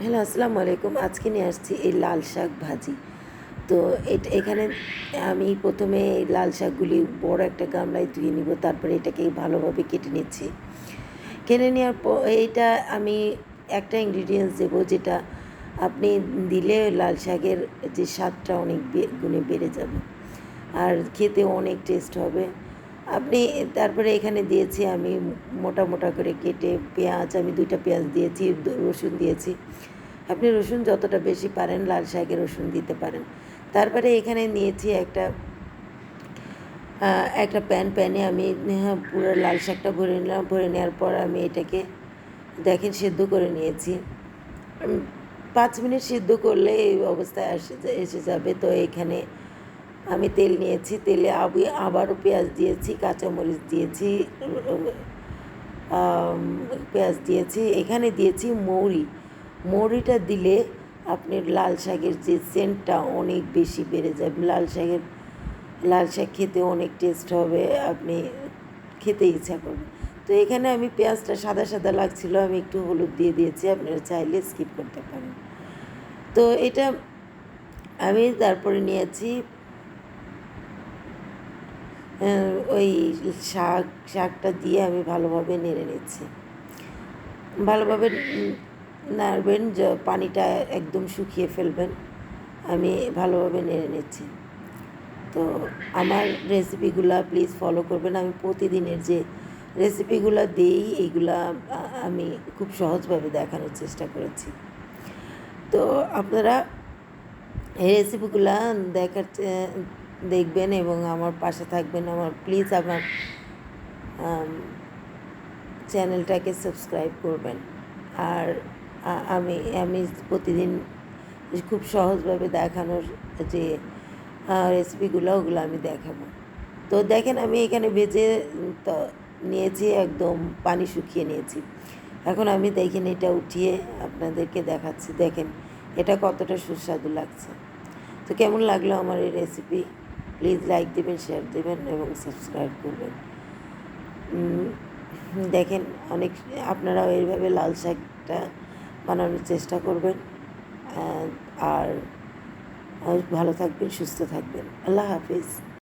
Hello, আসসালামু আলাইকুম। আজকে নিয়ে আসছি এই লাল শাক ভাজি। তো এখানে আমি ১ম এ এই লাল শাকগুলি বড় একটা গামলায় ধুয়ে নিব। তারপরে এটাকে ভালোভাবে কেটে নিচ্ছি। কেটে নেওয়ার এইটা আমি একটা ইনগ্রিডিয়েন্টস দেবো, যেটা আপনি দিলে লাল শাকের যে স্বাদটা অনেক গুণে বেড়ে যাবে। আর খেতে অনেক টেস্ট হবে। আপনি তারপরে এখানে দিয়েছি আমি মোটা, মোটা করে কেটে পেঁয়াজ, আমি ২ টা পেঁয়াজ দিয়েছি, রসুন দিয়েছি। আপনি রসুন যতটা বেশি পারেন লাল শাকে রসুন দিতে পারেন। তারপরে এখানে নিয়েছি একটা প্যানে আমি পুরো লাল শাকটা ভরে নিলাম। ভরে নেওয়ার পর আমি এটাকে দেখেন সেদ্ধ করে নিয়েছি। ৫ মিনিট সিদ্ধ করলে এই অবস্থায় এসে যাবে। তো এখানে আমি তেল নিয়েছি। তেলে আবারও পেঁয়াজ দিয়েছি, কাঁচামরিচ দিয়েছি, পেঁয়াজ দিয়েছি। এখানে দিয়েছি মৌরি। মৌরিটা দিলে আপনার লাল শাকের যে সেন্টটা অনেক বেশি বেড়ে যায়। লাল শাক খেতে অনেক টেস্ট হবে, আপনি খেতে ইচ্ছা করবে। তো এখানে আমি পেঁয়াজটা সাদা সাদা লাগছিল, আমি একটু হলুদ দিয়ে দিয়েছি, আপনারা চাইলে স্কিপ করতে পারেন। তো এটা আমি তারপরে নিয়েছি ওই শাকটা দিয়ে আমি ভালোভাবে নেড়ে নিচ্ছি। ভালোভাবে নাড়বেন, পানিটা একদম শুকিয়ে ফেলবেন। আমি ভালোভাবে নেড়ে নিচ্ছি। তো আমার রেসিপিগুলা প্লিজ ফলো করবেন। আমি প্রতিদিনের যে রেসিপিগুলা দিই এইগুলা আমি খুব সহজভাবে দেখানোর চেষ্টা করেছি। তো আপনারা এই রেসিপিগুলা দেখবেন এবং আমার পাশে থাকবেন। প্লিজ আমার চ্যানেলটাকে সাবস্ক্রাইব করবেন। আর আমি আমি প্রতিদিন খুব সহজভাবে দেখানোর যে রেসিপিগুলো ওগুলো আমি দেখাবো। তো দেখেন আমি এখানে ভেজে তো নিয়েছি, একদম পানি শুকিয়ে নিয়েছি। এখন আমি দেখেন এটা উঠিয়ে আপনাদেরকে দেখাচ্ছি। দেখেন এটা কতটা সুস্বাদু লাগছে। তো কেমন লাগলো আমার এই রেসিপি? প্লিজ লাইক দেবেন, শেয়ার দেবেন এবং সাবস্ক্রাইব করবেন। দেখেন আপনারাও এইভাবে লাল শাকটা বানানোর চেষ্টা করবেন। আর ভালো থাকবেন, সুস্থ থাকবেন। আল্লাহ হাফিজ।